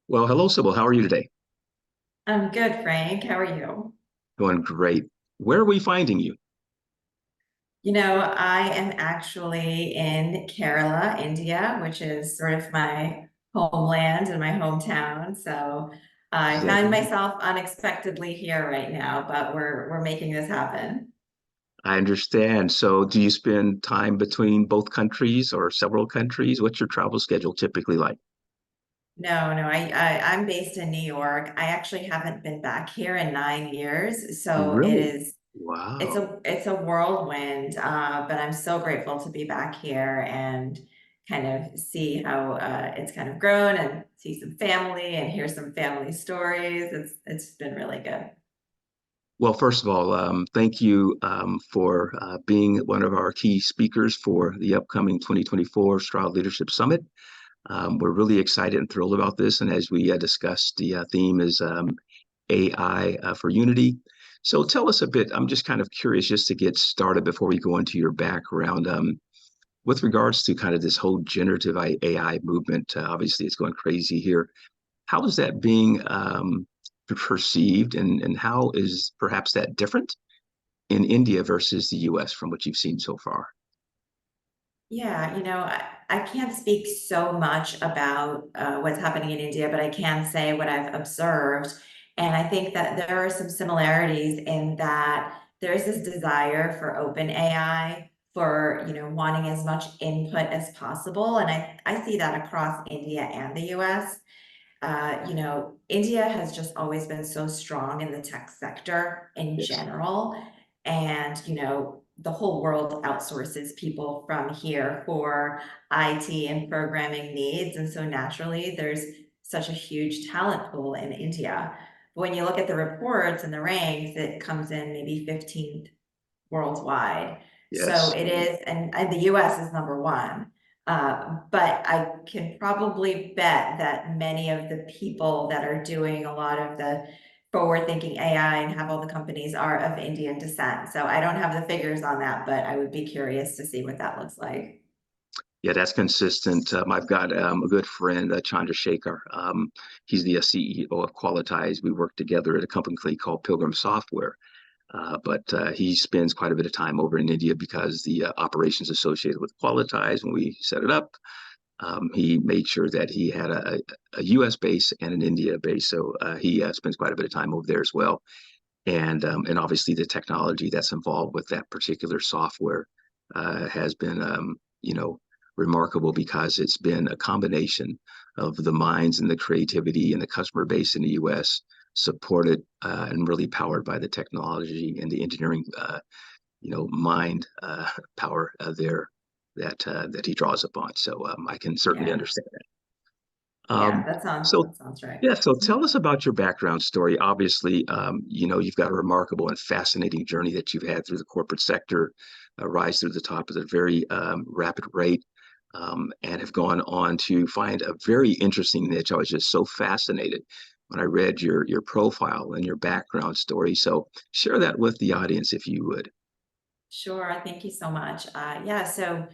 Well, hello, Sibyl. How are you today? I'm good, Frank. How are you? Doing great. Where are we finding you? I am actually in Kerala, India, which is sort of my homeland and my hometown. So I find Zen. myself unexpectedly here right now, but we're making this happen. I understand. So, do you spend time between both countries or several countries? What's your travel schedule typically like? No, I'm based in New York. I actually haven't been back here in 9 years, so Really? Wow. it's a whirlwind. But I'm so grateful to be back here and kind of see how it's kind of grown and see some family and hear some family stories. It's been really good. Well, first of all, thank you for being one of our key speakers for the upcoming 2024 Stroud Leadership Summit. We're really excited and thrilled about this. And as we discussed, the theme is AI for Unity. So tell us a bit. I'm just kind of curious just to get started before we go into your background. With regards to kind of this whole generative AI movement, obviously it's going crazy here. How is that being perceived, and how is perhaps that different in India versus the US from what you've seen so far? I can't speak so much about what's happening in India, but I can say what I've observed. And I think that there are some similarities in that there's this desire for open AI, for, wanting as much input as possible. And I see that across India and the US. India has just always been so strong in the tech sector in Yes. general. And, the whole world outsources people from here for IT and programming needs. And so naturally, there's such a huge talent pool in India. But when you look at the reports and the ranks, it comes in maybe 15th worldwide. So Yes. it is, and the US is number one. But I can probably bet that many of the people that are doing a lot of the forward-thinking AI and have all the companies are of Indian descent. So I don't have the figures on that, but I would be curious to see what that looks like. Yeah, that's consistent. I've got a good friend, Chandrasekhar. He's the CEO of Qualitize. We work together at a company called Pilgrim Software. But he spends quite a bit of time over in India because the operations associated with Qualitize, when we set it up, he made sure that he had a US base and an India base. So he spends quite a bit of time over there as well. And obviously the technology that's involved with that particular software has been remarkable because it's been a combination of the minds and the creativity and the customer base in the US supported and really powered by the technology and the engineering mind power there that he draws upon. So I can certainly Yeah, understand that. yeah, So that sounds right. yeah, so tell us about your background story. Obviously, you've got a remarkable and fascinating journey that you've had through the corporate sector, rise through the top at a very rapid rate, and have gone on to find a very interesting niche. I was just so fascinated when I read your profile and your background story. So share that with the audience if you would. Sure, thank you so much. Yeah, so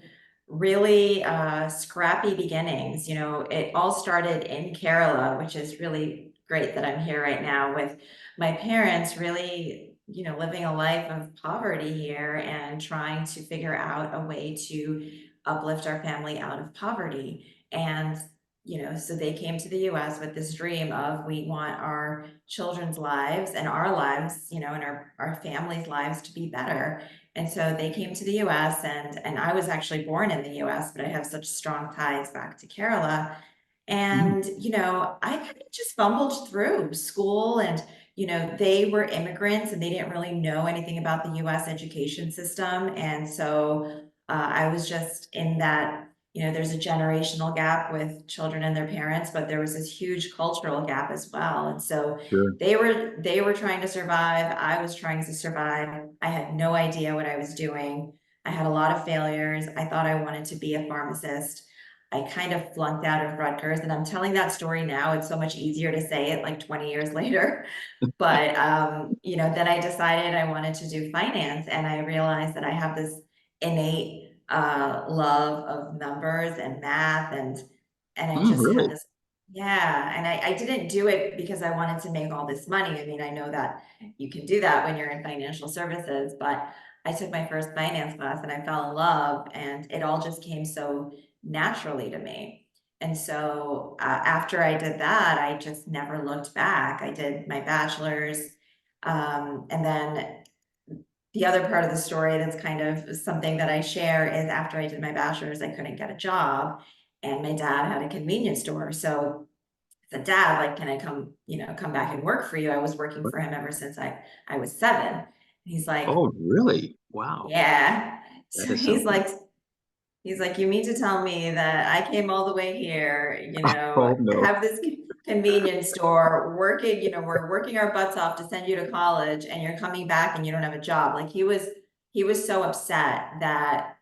really scrappy beginnings. It all started in Kerala, which is really great that I'm here right now with my parents really, living a life of poverty here and trying to figure out a way to uplift our family out of poverty. And, so they came to the US with this dream of we want our children's lives and our lives, and our families' lives to be better. And so they came to the US and I was actually born in the US, but I have such strong ties back to Kerala. Mm, And, I kind of just fumbled through school and, they were immigrants and they didn't really know anything about the US education system. And so I was just in that, there's a generational gap with children and their parents, but there was this huge cultural gap as well. And so sure. they were trying to survive. I was trying to survive. I had no idea what I was doing. I had a lot of failures. I thought I wanted to be a pharmacist. I kind of flunked out of Rutgers, and I'm telling that story now. It's so much easier to say it like 20 years later. But then I decided I wanted to do finance, and I realized that I have this innate love of numbers and math, and I just had Really? this. Yeah, and I didn't do it because I wanted to make all this money. I mean, I know that you can do that when you're in financial services, but I took my first finance class and I fell in love, and it all just came so naturally to me. And so after I did that, I just never looked back. I did my bachelor's, and then the other part of the story that's kind of something that I share is after I did my bachelor's, I couldn't get a job, and my dad had a convenience store. So said, Dad, like, can I come, come back and work for you? I was working for him ever since I was 7. He's like, Oh, really? Wow. yeah. That So is something. he's like, you mean to tell me that I came all the way here, Oh, no. have this convenience store working, we're working our butts off to send you to college and you're coming back and you don't have a job. Like he was so upset that,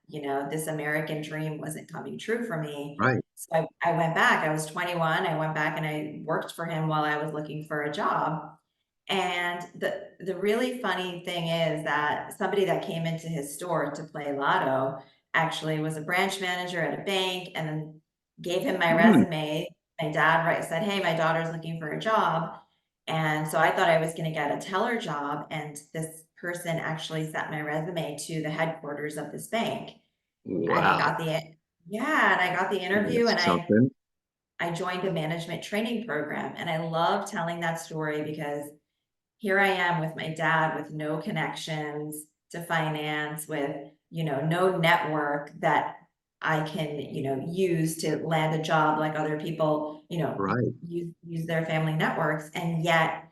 this American dream wasn't coming true for me. Right. So I went back. I was 21. I went back and I worked for him while I was looking for a job. And the really funny thing is that somebody that came into his store to play lotto actually was a branch manager at a bank and then gave him my Mm, resume. My dad said, hey, my daughter's looking for a job. And so I thought I was going to get a teller job. And this person actually sent my resume to the headquarters of this bank. And I wow. got yeah, and I got the interview That's and something. I joined a management training program. And I love telling that story because here I am with my dad with no connections to finance, with, no network that I can, use to land a job like other people, Right. use their family networks. And yet,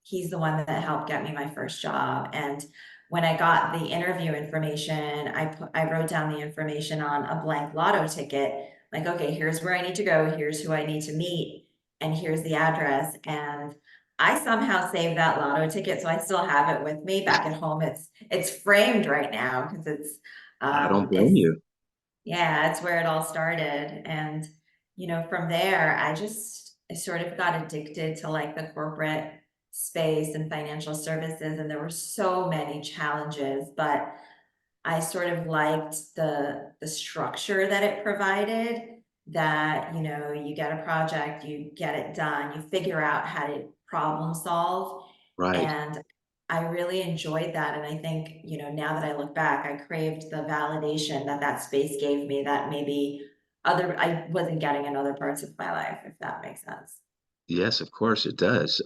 he's the one that helped get me my first job. And when I got the interview information, I wrote down the information on a blank lotto ticket, like, okay, here's where I need to go, here's who I need to meet, and here's the address. And I somehow saved that lotto ticket, so I still have it with me back at home. It's framed right now because I don't blame it's you. yeah, it's where it all started. And from there, I sort of got addicted to like the corporate space and financial services, and there were so many challenges, but I sort of liked the structure that it provided, that, you get a project, you get it done, you figure out how to problem solve. Right. And I really enjoyed that. And I think, now that I look back, I craved the validation that that space gave me that maybe I wasn't getting in other parts of my life, if that makes sense. Yes, of course it does.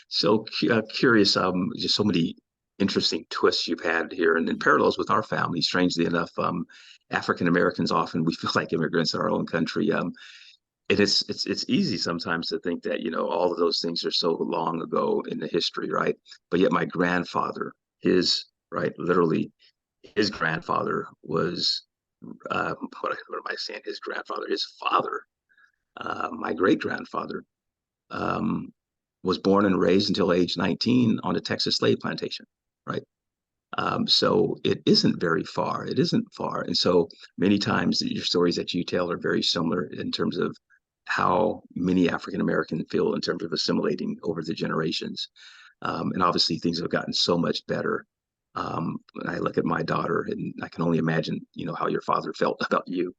Curious, just so many interesting twists you've had here, and in parallels with our family. Strangely enough, African Americans often we feel like immigrants in our own country. And it's easy sometimes to think that all of those things are so long ago in the history, right? But yet my grandfather, his right, literally, his grandfather was what am I saying? His grandfather, his father, my great grandfather um, was born and raised until age 19 on a Texas slave plantation, right? So it isn't very far. It isn't far. And so many times your stories that you tell are very similar in terms of how many African Americans feel in terms of assimilating over the generations. And obviously things have gotten so much better. When I look at my daughter, and I can only imagine, how your father felt about you.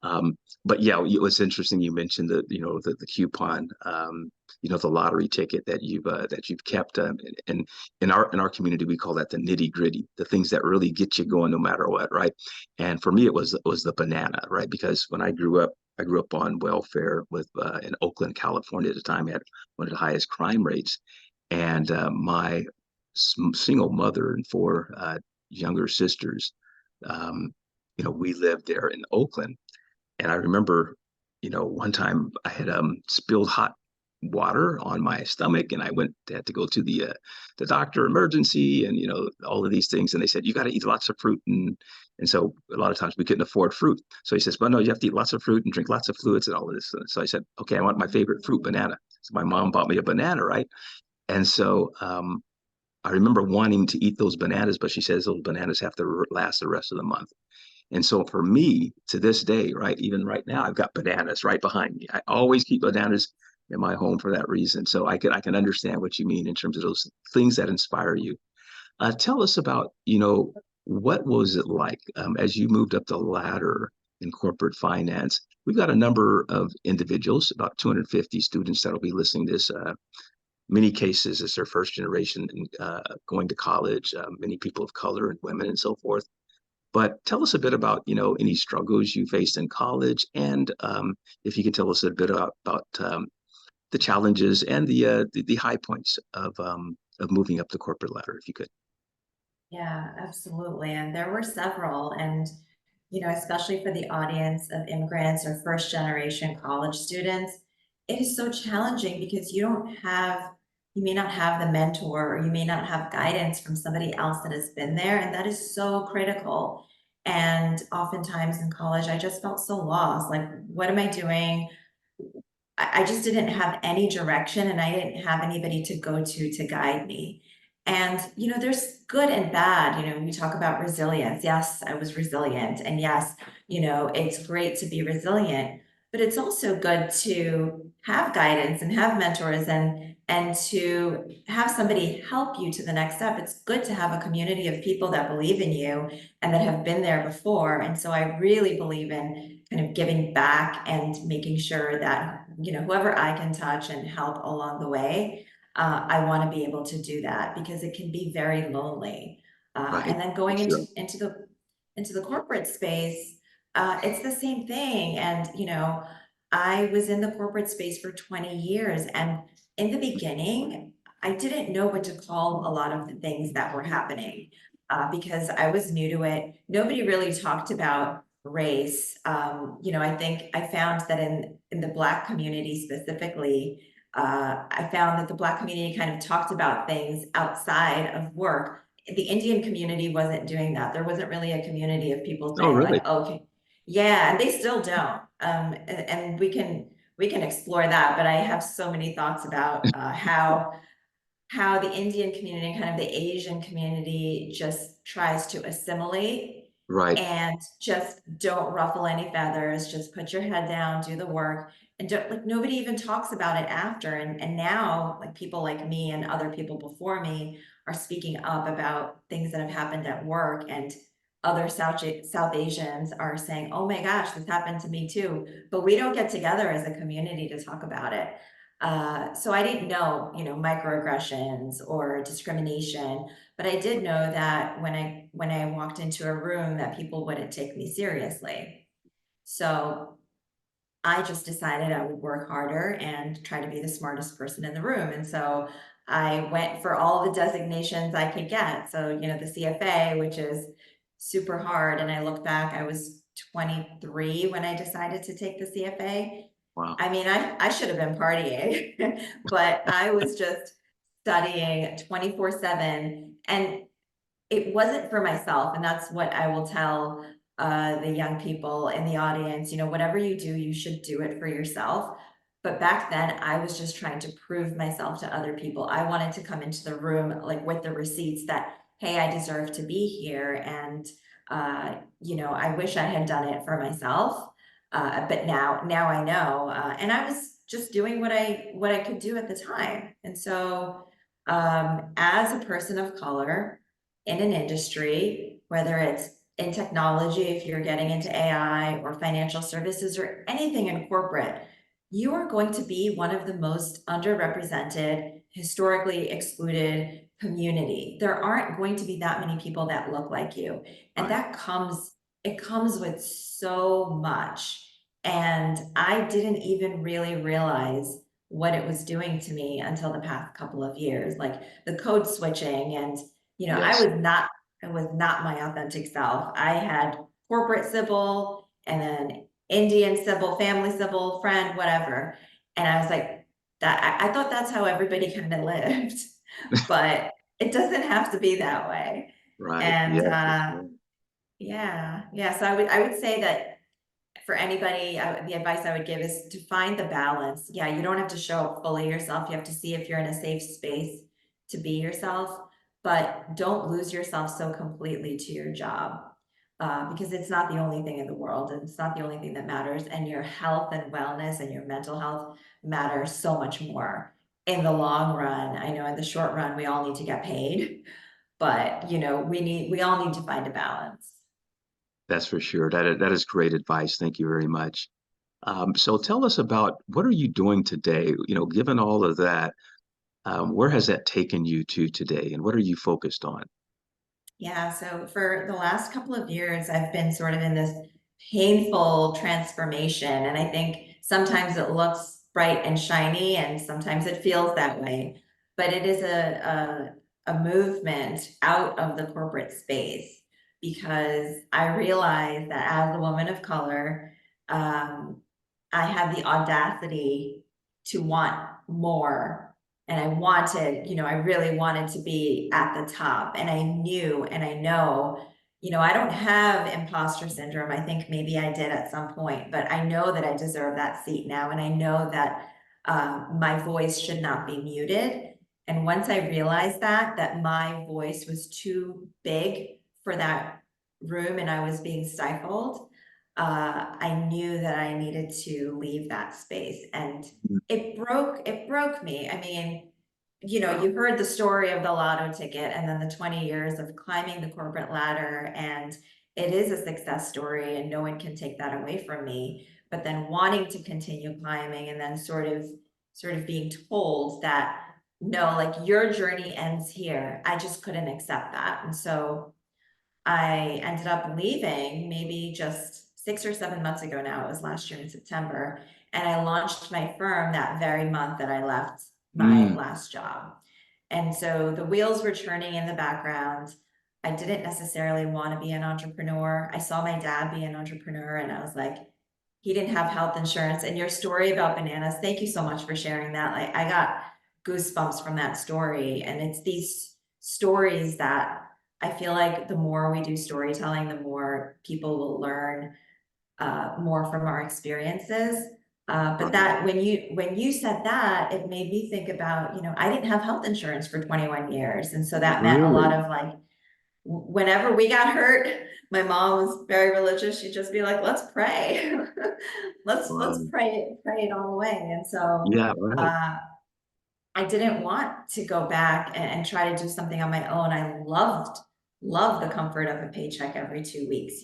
But yeah, it was interesting. You mentioned the coupon, the lottery ticket that you've kept. And in our community, we call that the nitty gritty, the things that really get you going no matter what, right? And for me, it was the banana, right? Because when I grew up on welfare with in Oakland, California at the time, had one of the highest crime rates, and my single mother and 4 younger sisters. Um, we lived there in Oakland, and I remember, one time I had spilled hot water on my stomach, and I had to go to the doctor emergency, and all of these things. And they said you got to eat lots of fruit, and so a lot of times we couldn't afford fruit. So he says, well, no, you have to eat lots of fruit and drink lots of fluids and all of this. So I said, okay, I want my favorite fruit, banana. So my mom bought me a banana, right? And so I remember wanting to eat those bananas, but she says those bananas have to last the rest of the month. And so for me, to this day, right, even right now, I've got bananas right behind me. I always keep bananas in my home for that reason. So I can understand what you mean in terms of those things that inspire you. Tell us about, what was it like as you moved up the ladder? in corporate finance. We've got a number of individuals, about 250 students that will be listening to this. Many cases, it's their first generation going to college, many people of color and women and so forth. But tell us a bit about, any struggles you faced in college, and if you could tell us a bit about the challenges and the high points of moving up the corporate ladder, if you could. Yeah, absolutely. And there were several. And, especially for the audience of immigrants or first generation college students, it is so challenging because you may not have the mentor, or you may not have guidance from somebody else that has been there. And that is so critical. And oftentimes in college, I just felt so lost. Like, what am I doing? I just didn't have any direction, and I didn't have anybody to go to guide me. And, there's good and bad. We talk about resilience. Yes, I was resilient. And yes, it's great to be resilient, but it's also good to have guidance and have mentors and to have somebody help you to the next step. It's good to have a community of people that believe in you and that have been there before. And so I really believe in kind of giving back and making sure that, whoever I can touch and help along the way, I want to be able to do that because it can be very lonely. Right. And then For going sure. into the corporate space, it's the same thing. And I was in the corporate space for 20 years, and in the beginning, I didn't know what to call a lot of the things that were happening because I was new to it. Nobody really talked about race. I think I found that in the Black community specifically, I found that the Black community kind of talked about things outside of work. The Indian community wasn't doing that. There wasn't really a community of people Oh, saying really? like, okay, yeah, and they still don't. And we can explore that, but I have so many thoughts about how the Indian community and kind of the Asian community just tries to assimilate Right. and just don't ruffle any feathers, just put your head down, do the work, and don't, like, nobody even talks about it after. And now, like, people like me and other people before me are speaking up about things that have happened at work, and other South Asians are saying, oh my gosh, this happened to me too. But we don't get together as a community to talk about it. So I didn't know, microaggressions or discrimination, but I did know that when I walked into a room that people wouldn't take me seriously. So I just decided I would work harder and try to be the smartest person in the room. And so I went for all the designations I could get. So, the CFA, which is super hard. And I look back, I was 23 when I decided to take the CFA. Wow. I mean, I should have been partying, but I was just studying 24/7. And it wasn't for myself, and that's what I will tell the young people in the audience. Whatever you do, you should do it for yourself. But back then, I was just trying to prove myself to other people. I wanted to come into the room like with the receipts that, hey, I deserve to be here. And I wish I had done it for myself. But now I know. And I was just doing what I could do at the time. And so as a person of color in an industry, whether it's in technology, if you're getting into AI or financial services or anything in corporate, you are going to be one of the most underrepresented, historically excluded community. There aren't going to be that many people that look like you. And Right. it comes with so much. And I didn't even really realize what it was doing to me until the past couple of years, like the code switching. And Yes. I was not my authentic self. I had corporate Sibil and then Indian Sibil, family Sibil, friend, whatever. And I was like, that I thought that's how everybody kind of lived, but it doesn't have to be that way. Right. And Yeah, for sure. yeah. So I would say that for anybody, the advice I would give is to find the balance. Yeah, you don't have to show up fully yourself. You have to see if you're in a safe space to be yourself, but don't lose yourself so completely to your job. Because it's not the only thing in the world, and it's not the only thing that matters. And your health and wellness and your mental health matter so much more in the long run. I know in the short run, we all need to get paid, but we all need to find a balance. That's for sure. That is great advice. Thank you very much. So tell us about what are you doing today? You know, given all of that, where has that taken you to today, and what are you focused on? Yeah, so for the last couple of years, I've been sort of in this painful transformation. And I think sometimes it looks bright and shiny, and sometimes it feels that way. But it is a movement out of the corporate space because I realized that as a woman of color, um, I had the audacity to want more, and I wanted, I really wanted to be at the top. And I knew and I know, I don't have imposter syndrome. I think maybe I did at some point, but I know that I deserve that seat now. And I know that my voice should not be muted. And once I realized that my voice was too big for that room and I was being stifled, I knew that I needed to leave that space. And it broke me. I mean, you heard the story of the lotto ticket and then the 20 years of climbing the corporate ladder, and it is a success story and no one can take that away from me. But then wanting to continue climbing and then sort of being told that no, like your journey ends here. I just couldn't accept that. And so I ended up leaving maybe just 6 or 7 months ago now. It was last year in September. And I launched my firm that very month that I left my Mm, last job. And so the wheels were turning in the background. I didn't necessarily want to be an entrepreneur. I saw my dad be an entrepreneur and I was like, he didn't have health insurance. And your story about bananas, thank you so much for sharing that. Like I got goosebumps from that story. And it's these stories that I feel like the more we do storytelling, the more people will learn more from our experiences. But right. that when you said that, it made me think about, I didn't have health insurance for 21 years. And so that meant a lot Really? of like, whenever we got hurt, my mom was very religious. She'd just be like, let's pray. Let's Wow. pray it all away. And so Yeah, right. uh I didn't want to go back and try to do something on my own. I loved the comfort of a paycheck every 2 weeks,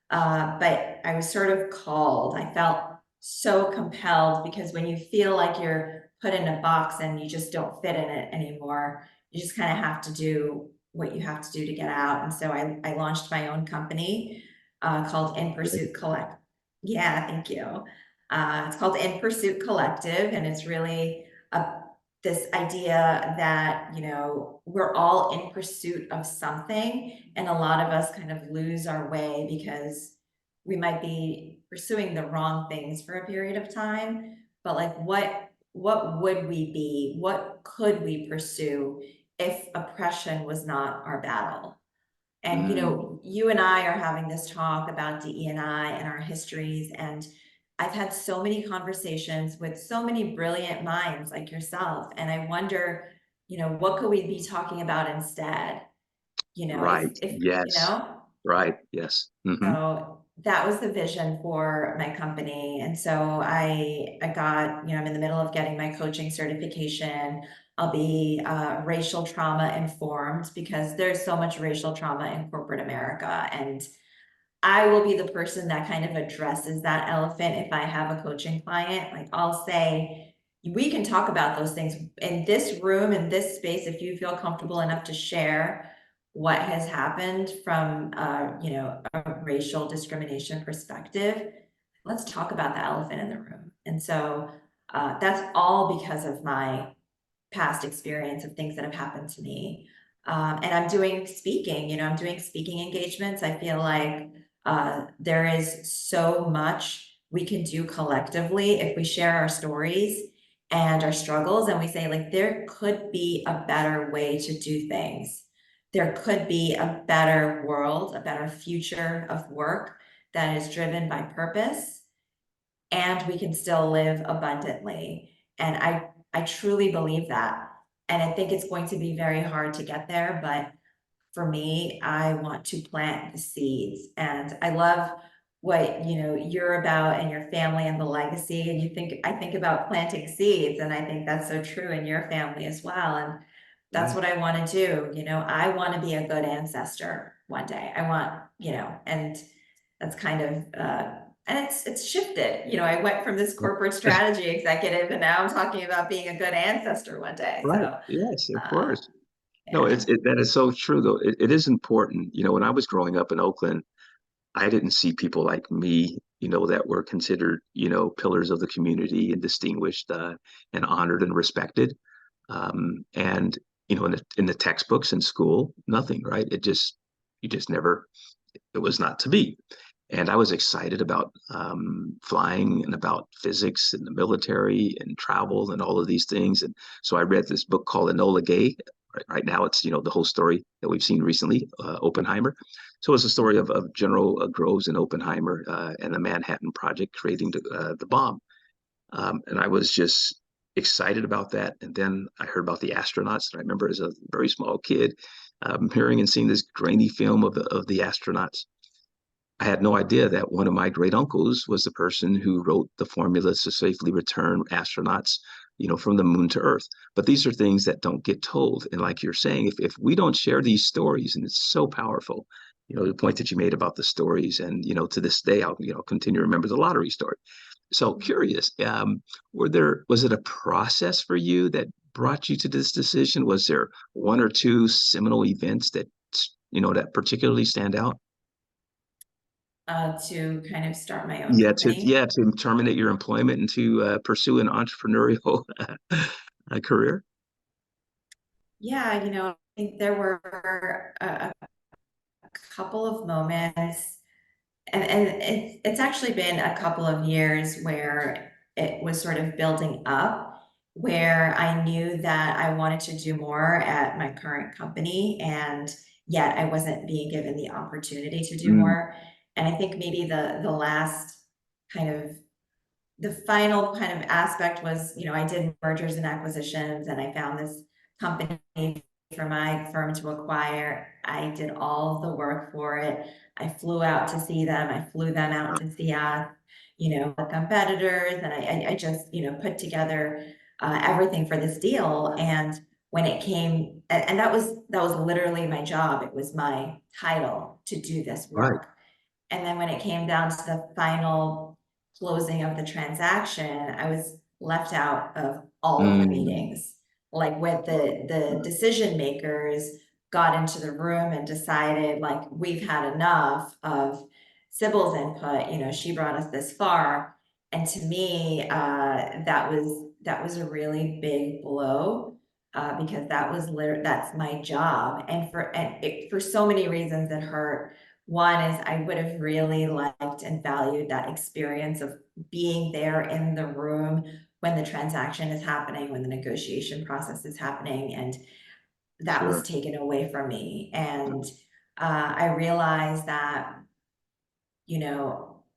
but I was sort of called. I felt so compelled because when you feel like you're put in a box and you just don't fit in it anymore, you just kind of have to do what you have to do to get out. And so I launched my own company called In Pursuit Collect. Yeah, thank you. It's called In Pursuit Collective, and it's really a, this idea that, we're all in pursuit of something, and a lot of us kind of lose our way because we might be pursuing the wrong things for a period of time. But like, what would we be? What could we pursue if oppression was not our battle? And Mm, you and I are having this talk about DE&I and our histories, and I've had so many conversations with so many brilliant minds like yourself, and I wonder, what could we be talking about instead? right. If Yes. Right. Yes. Hmm. so that was the vision for my company. And so I got, I'm in the middle of getting my coaching certification. I'll be racial trauma informed because there's so much racial trauma in corporate America. And I will be the person that kind of addresses that elephant if I have a coaching client. Like I'll say, we can talk about those things in this room, in this space, if you feel comfortable enough to share what has happened from a racial discrimination perspective. Let's talk about the elephant in the room. And so that's all because of my past experience of things that have happened to me. And I'm doing speaking, I'm doing speaking engagements. I feel like there is so much we can do collectively if we share our stories and our struggles and we say, like, there could be a better way to do things. There could be a better world, a better future of work that is driven by purpose, and we can still live abundantly. And I truly believe that. And I think it's going to be very hard to get there, but for me, I want to plant the seeds. And I love what you're about and your family and the legacy. And I think about planting seeds, and I think that's so true in your family as well. And that's Right. what I want to do. I want to be a good ancestor. one day. I want, and that's kind of, and it's shifted. I went from this corporate strategy executive, and now I'm talking about being a good ancestor one day. Right. So, Yes, of uh, course. No, yeah. that is so true though. It is important. When I was growing up in Oakland, I didn't see people like me, that were considered, pillars of the community and distinguished and honored and respected. And in the textbooks in school, nothing, right? You just never, it was not to be. And I was excited about flying and about physics and the military and travel and all of these things. And so I read this book called Enola Gay. Right now, it's the whole story that we've seen recently, Oppenheimer. So it's a story of General Groves and Oppenheimer and the Manhattan Project creating the bomb. And I was just excited about that. And then I heard about the astronauts. And I remember as a very small kid hearing and seeing this grainy film of the astronauts. I had no idea that one of my great uncles was the person who wrote the formulas to safely return astronauts, from the moon to Earth. But these are things that don't get told. And like you're saying, if we don't share these stories, and it's so powerful, the point that you made about the stories, and to this day, I'll continue to remember the lottery story. So curious, was it a process for you that brought you to this decision? Was there one or two seminal events that that particularly stand out? To kind of start my own Yeah, to company. terminate your employment and to pursue an entrepreneurial career. Yeah, I think there were a couple of moments, and it's actually been a couple of years where it was sort of building up, where I knew that I wanted to do more at my current company, and yet I wasn't being given the opportunity to do Mm, more. And I think maybe the last kind of the final kind of aspect was, I did mergers and acquisitions, and I found this company for my firm to acquire. I did all the work for it. I flew out to see them. I flew them out to see us, the competitors, and I just, put together everything for this deal. And when it came, and that was literally my job. It was my title to do this right. work. And then when it came down to the final closing of the transaction, I was left out of all of the Mm, meetings. Like with the decision makers got into the room and decided, like, we've had enough of Sibil's input, she brought us this far. And to me, that was a really big blow. Because that's my job, and for so many reasons it hurt. One is I would have really liked and valued that experience of being there in the room when the transaction is happening, when the negotiation process is happening, and that was sure. taken away from me. And I realized that,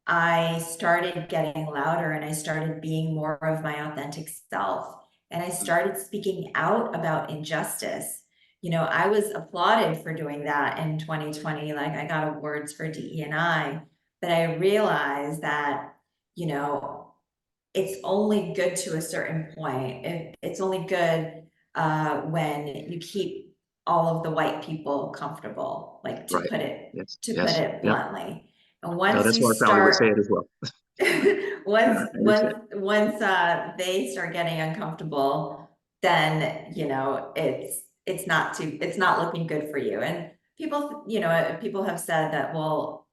I started getting louder, and I started being more of my authentic self. And I started speaking out about injustice. I was applauded for doing that in 2020. Like, I got awards for DE&I, but I realized that, you know, it's only good to a certain point. It's only good when you keep all of the white people comfortable, like, to Right. put it Yes. to put Yes. it Yeah. bluntly. And No, once that's you what our family would say start, it as well. once I once understand. once they start getting uncomfortable, then it's not looking good for you. And people have said that, well,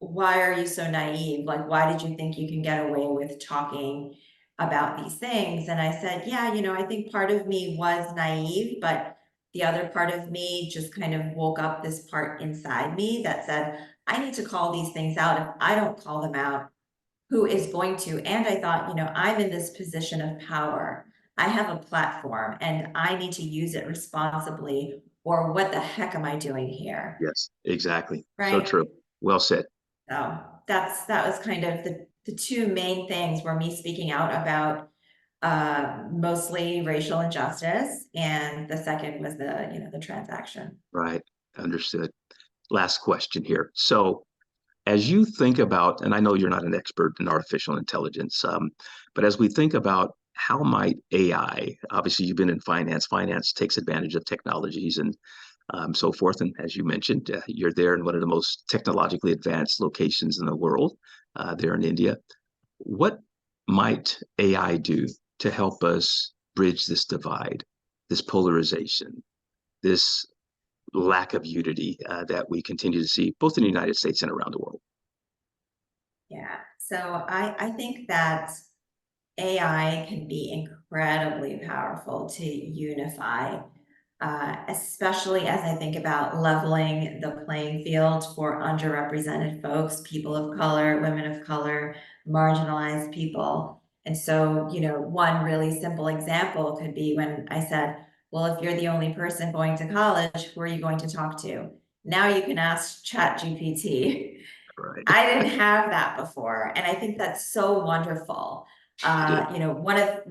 why are you so naive? Like, why did you think you can get away with talking about these things? And I said, yeah, I think part of me was naive, but the other part of me just kind of woke up this part inside me that said, I need to call these things out. If I don't call them out, who is going to? And I thought, I'm in this position of power. I have a platform and I need to use it responsibly, or what the heck am I doing here? Yes, exactly. So Right? true. Well said. So that was kind of the two main things were me speaking out about mostly racial injustice, and the second was the transaction. Right. Understood. Last question here. So, as you think about, and I know you're not an expert in artificial intelligence, but as we think about how might AI, obviously you've been in finance, finance takes advantage of technologies, and so forth. And as you mentioned, you're there in one of the most technologically advanced locations in the world, there in India. What might AI do to help us bridge this divide, this polarization, this lack of unity that we continue to see both in the United States and around the world? Yeah, so I think that AI can be incredibly powerful to unify, especially as I think about leveling the playing field for underrepresented folks, people of color, women of color, marginalized people. And so, one really simple example could be when I said, well, if you're the only person going to college, who are you going to talk to? Now you can ask ChatGPT. Right. I didn't have that before, and I think that's so wonderful. It is.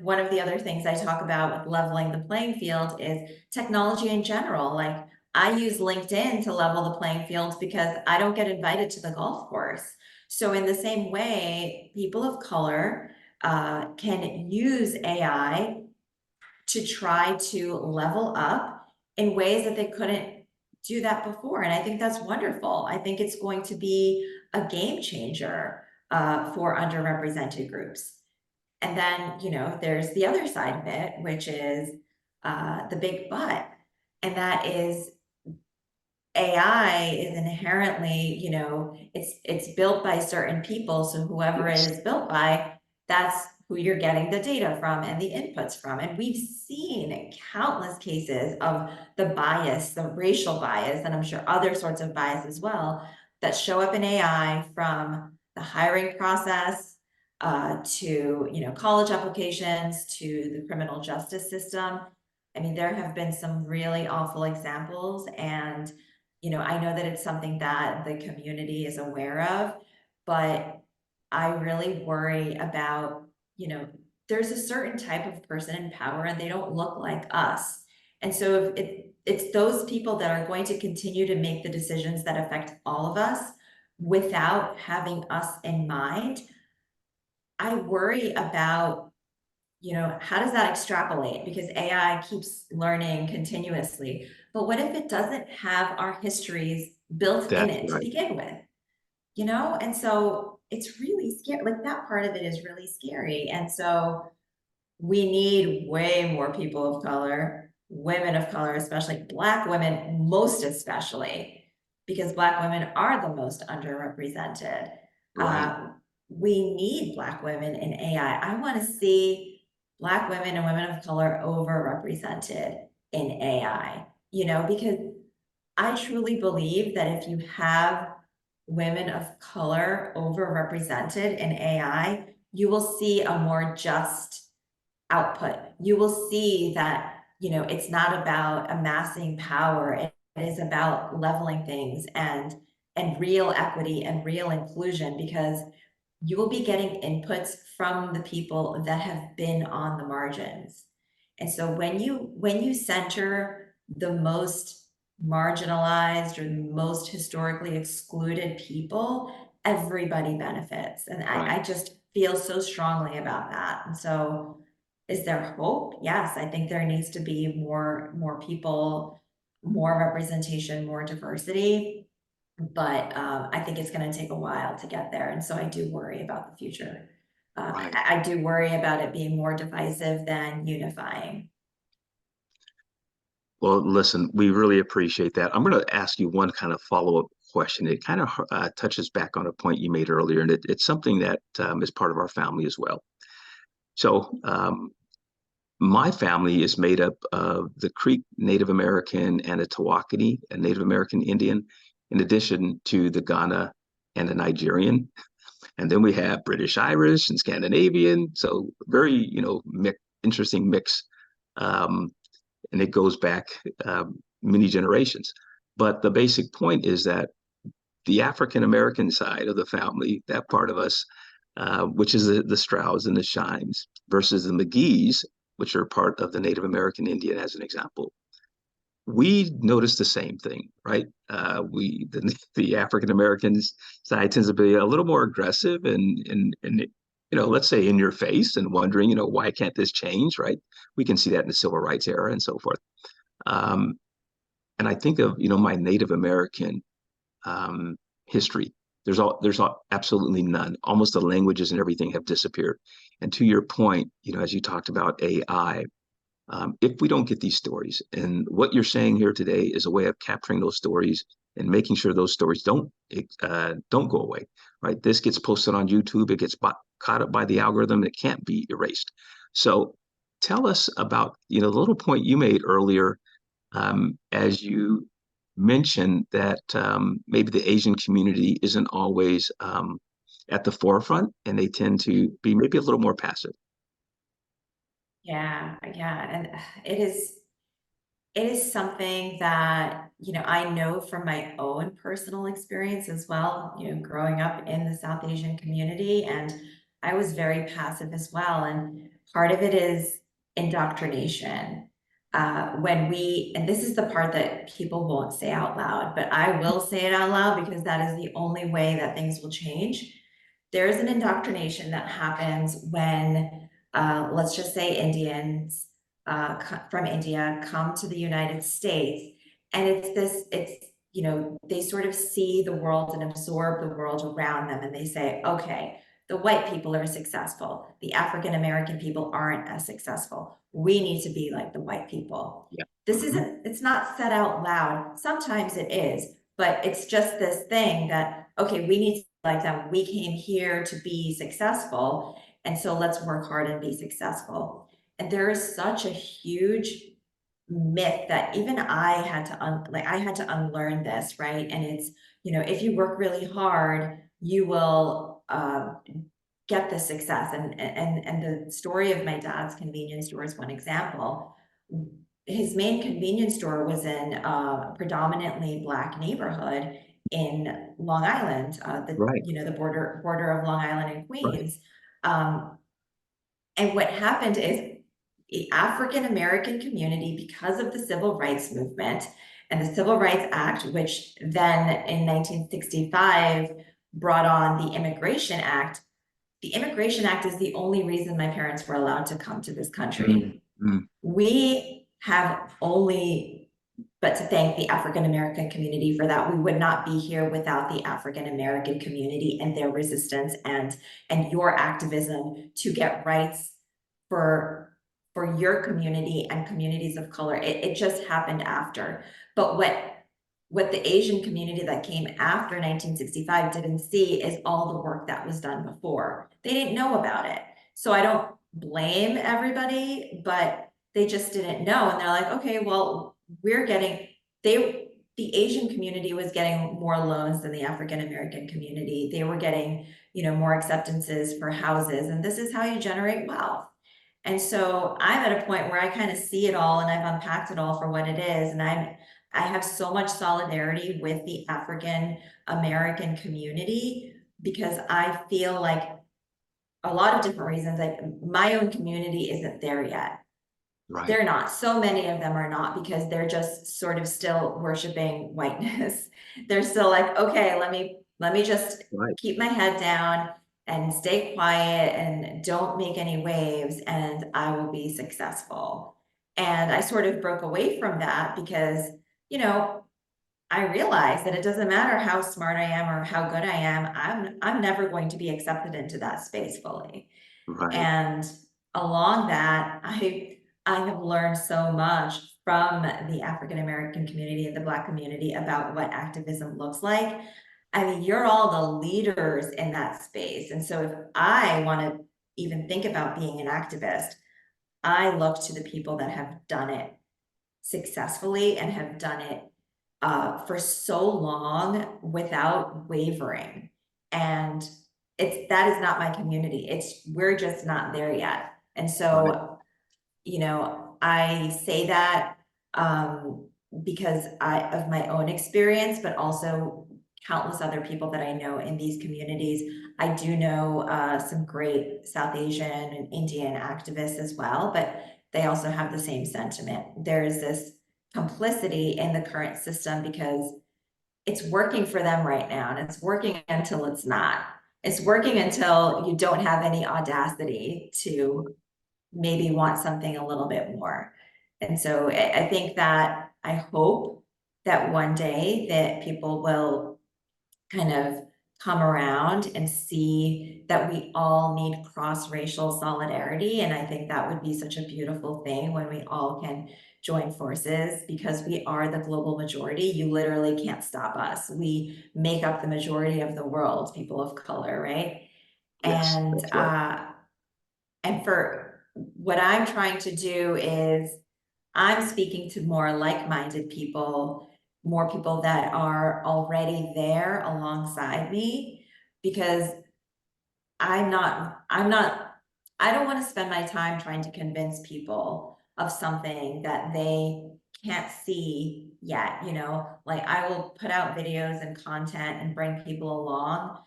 One of the other things I talk about with leveling the playing field is technology in general. Like, I use LinkedIn to level the playing field because I don't get invited to the golf course. So in the same way, people of color can use AI to try to level up in ways that they couldn't do that before. And I think that's wonderful. I think it's going to be a game changer for underrepresented groups. And then, there's the other side of it, which is the big but. And that is AI is inherently, it's built by certain people. So whoever it Yes. is built by, that's who you're getting the data from and the inputs from. And we've seen countless cases of the bias, the racial bias, and I'm sure other sorts of bias as well, that show up in AI, from the hiring process to, college applications, to the criminal justice system. I mean, there have been some really awful examples, and I know that it's something that the community is aware of, but I really worry about, there's a certain type of person in power and they don't look like us. And so if it's those people that are going to continue to make the decisions that affect all of us without having us in mind, I worry about, how does that extrapolate? Because AI keeps learning continuously. But what if it doesn't have our histories built in That's it to right. begin with? And so it's really scary. Like, that part of it is really scary. And so we need way more people of color, women of color, especially Black women, most especially, because Black women are the most underrepresented. Right. We need Black women in AI. I want to see Black women and women of color overrepresented in AI, because I truly believe that if you have women of color overrepresented in AI, you will see a more just output. You will see that, it's not about amassing power. It is about leveling things and real equity and real inclusion, because you will be getting inputs from the people that have been on the margins. And so when you center the most marginalized or the most historically excluded people, everybody benefits. And Right. I just feel so strongly about that. And so, is there hope? Yes, I think there needs to be more people, more representation, more diversity. But I think it's going to take a while to get there. And so I do worry about the future. Right. I do worry about it being more divisive than unifying. Well, listen, we really appreciate that. I'm going to ask you one kind of follow-up question. It kind of touches back on a point you made earlier, and it's something that is part of our family as well. So, my family is made up of the Creek Native American and a Tawakoni, a Native American Indian, in addition to the Ghana and the Nigerian. And then we have British Irish and Scandinavian. So very, interesting mix. Um, and it goes back many generations. But the basic point is that the African American side of the family, that part of us, which is the Strouds and the Shines, versus the McGees, which are part of the Native American Indian, as an example, we notice the same thing, right? The African Americans side tends to be a little more aggressive and let's say in your face and wondering, why can't this change, right? We can see that in the civil rights era and so forth. Um, And I think of, my Native American um, history. Absolutely none. Almost the languages and everything have disappeared. And to your point, as you talked about AI, if we don't get these stories, and what you're saying here today is a way of capturing those stories and making sure those stories don't go away, right? This gets posted on YouTube, it gets caught up by the algorithm, it can't be erased. So tell us about, the little point you made earlier, as you mentioned that maybe the Asian community isn't always at the forefront, and they tend to be maybe a little more passive. Yeah, yeah, and it is something that, I know from my own personal experience as well, growing up in the South Asian community, and I was very passive as well. And part of it is indoctrination. And this is the part that people won't say out loud, but I will say it out loud because that is the only way that things will change. There is an indoctrination that happens when, let's just say Indians from India come to the United States. And they sort of see the world and absorb the world around them. And they say, okay, the white people are successful. The African American people aren't as successful. We need to be like the white people. Yeah. It's not said out loud. Sometimes it is, but it's just this thing that, okay, we need to be like them. We came here to be successful. And so let's work hard and be successful. And there is such a huge myth that even I had to I had to unlearn this, right? And it's, if you work really hard, you will get the success. And the story of my dad's convenience store is one example. His main convenience store was in a predominantly Black neighborhood in Long Island, Right, the border of Long Island and right. Queens. Um, and what happened is the African American community, because of the civil rights movement and the Civil Rights Act, which then in 1965 brought on the Immigration Act. The Immigration Act is the only reason my parents were allowed to come to this country. Mm, mm, We have only but to thank the African American community for that. We would not be here without the African American community and their resistance and your activism to get rights for your community and communities of color. It just happened after. But what the Asian community that came after 1965 didn't see is all the work that was done before. They didn't know about it. So I don't blame everybody, but they just didn't know. And they're like, okay, well, the Asian community was getting more loans than the African American community. They were getting, more acceptances for houses, and this is how you generate wealth. And so I'm at a point where I kind of see it all and I've unpacked it all for what it is. And I have so much solidarity with the African American community because I feel like a lot of different reasons, like my own community isn't there yet. right, They're not. So many of them are not because they're just sort of still worshiping whiteness. They're still like, okay, let me just right, keep my head down and stay quiet and don't make any waves and I will be successful. And I sort of broke away from that because, you know, I realized that it doesn't matter how smart I am or how good I am, I'm never going to be accepted into that space fully. right, And along that, I have learned so much from the African American community and the Black community about what activism looks like. I mean, you're all the leaders in that space. And so if I want to even think about being an activist, I look to the people that have done it successfully and have done it for so long without wavering. And that is not my community. We're just not there yet. And right, so, I say that because of my own experience, but also countless other people that I know in these communities. I do know some great South Asian and Indian activists as well, but they also have the same sentiment. There's this complicity in the current system because it's working for them right now, and it's working until it's not. It's working until you don't have any audacity to maybe want something a little bit more. And so I think that I hope that one day that people will kind of come around and see that we all need cross-racial solidarity. And I think that would be such a beautiful thing when we all can join forces, because we are the global majority. You literally can't stop us. We make up the majority of the world, people of color, right? Yes, And that's right. and for what I'm trying to do is I'm speaking to more like-minded people, more people that are already there alongside me, because I don't want to spend my time trying to convince people of something that they can't see yet, you know? Like, I will put out videos and content and bring people along,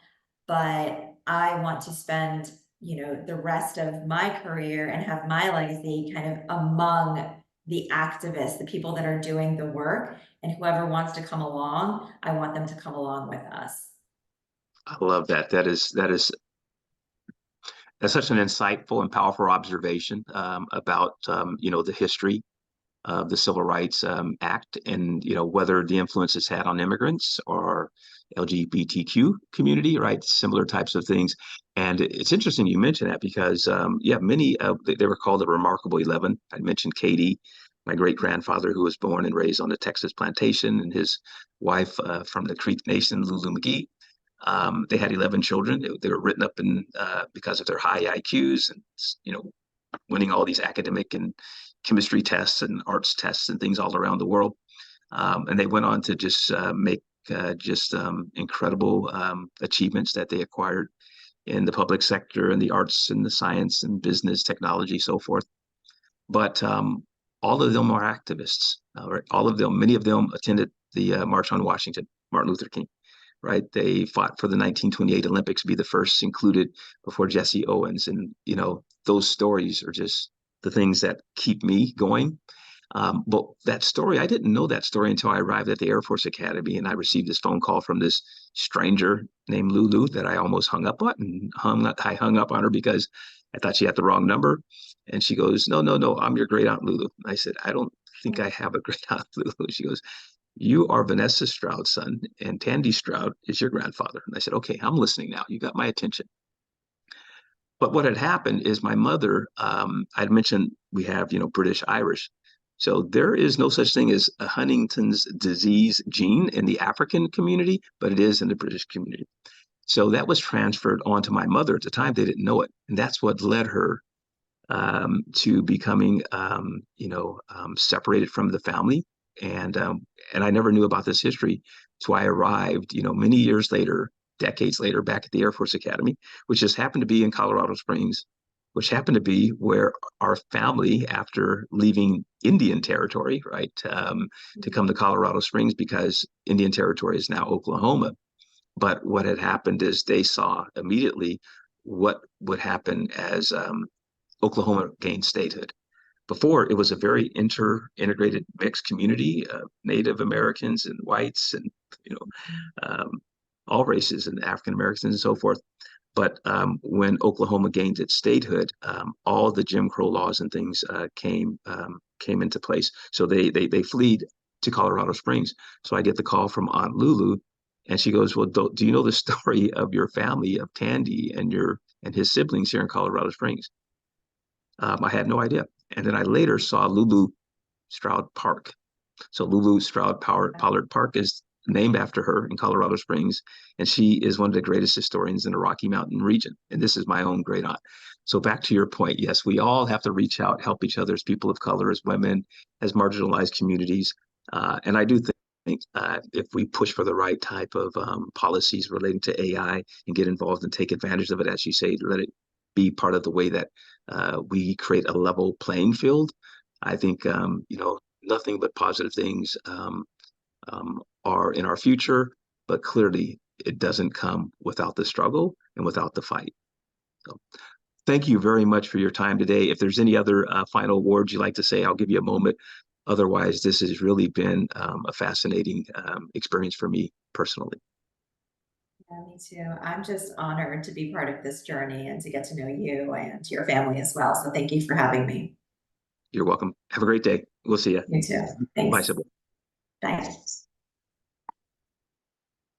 but I want to spend, you know, the rest of my career and have my legacy kind of among the activists, the people that are doing the work, and whoever wants to come along, I want them to come along with us. I love that. That's such an insightful and powerful observation about the history of the Civil Rights Act, and whether the influence it's had on immigrants or LGBTQ community, right? Similar types of things. And it's interesting you mentioned that because many they were called the Remarkable 11. I mentioned Katie, my great grandfather, who was born and raised on a Texas plantation, and his wife from the Creek Nation, Lulu McGee. They had 11 children. They were written up in because of their high IQs and winning all these academic and chemistry tests and arts tests and things all around the world. And they went on to just make incredible achievements that they acquired in the public sector and the arts and the science and business, technology, so forth. But all of them are activists. Right? All of them, many of them attended the March on Washington, Martin Luther King. Right? They fought for the 1928 Olympics to be the first included before Jesse Owens. And, those stories are just the things that keep me going. But that story, I didn't know that story until I arrived at the Air Force Academy, and I received this phone call from this stranger named Lulu that I almost hung up on. And I hung up on her because I thought she had the wrong number. And she goes, "No, no, no, I'm your great aunt Lulu." I said, "I don't think I have a great aunt Lulu." She goes, "You are Vanessa Stroud's son, and Tandy Stroud is your grandfather." And I said, "Okay, I'm listening now. You got my attention." But what had happened is my mother, I'd mentioned we have, British Irish. So there is no such thing as a Huntington's disease gene in the African community, but it is in the British community. So that was transferred onto my mother at the time. They didn't know it. And that's what led her to becoming, separated from the family. And I never knew about this history. So I arrived, many years later, decades later, back at the Air Force Academy, which just happened to be in Colorado Springs, which happened to be where our family, after leaving Indian Territory, right, to come to Colorado Springs, because Indian Territory is now Oklahoma. But what had happened is they saw immediately what would happen as Oklahoma gained statehood. Before, it was a very integrated mixed community of Native Americans and whites and you know um, all races and African Americans and so forth. But when Oklahoma gained its statehood, all the Jim Crow laws and things came into place. So they fled to Colorado Springs. So I get the call from Aunt Lulu, and she goes, "Well, do you know the story of your family, of Tandy and his siblings here in Colorado Springs?" I had no idea. And then I later saw Lulu Stroud Park. So Lulu Stroud Pollard Park is named after her in Colorado Springs, and she is one of the greatest historians in the Rocky Mountain region. And this is my own great aunt. So back to your point, yes, we all have to reach out, help each other as people of color, as women, as marginalized communities. And I do think if we push for the right type of policies relating to AI and get involved and take advantage of it, as you say, let it be part of the way that we create a level playing field. I think nothing but positive things are in our future, but clearly it doesn't come without the struggle and without the fight. So thank you very much for your time today. If there's any other final words you'd like to say, I'll give you a moment. Otherwise, this has really been a fascinating experience for me personally. Yeah, me too. I'm just honored to be part of this journey and to get to know you and your family as well. So thank you for having me. You're welcome. Have a great day. We'll see you. You too. Bye, Thanks. Sibil. Bye.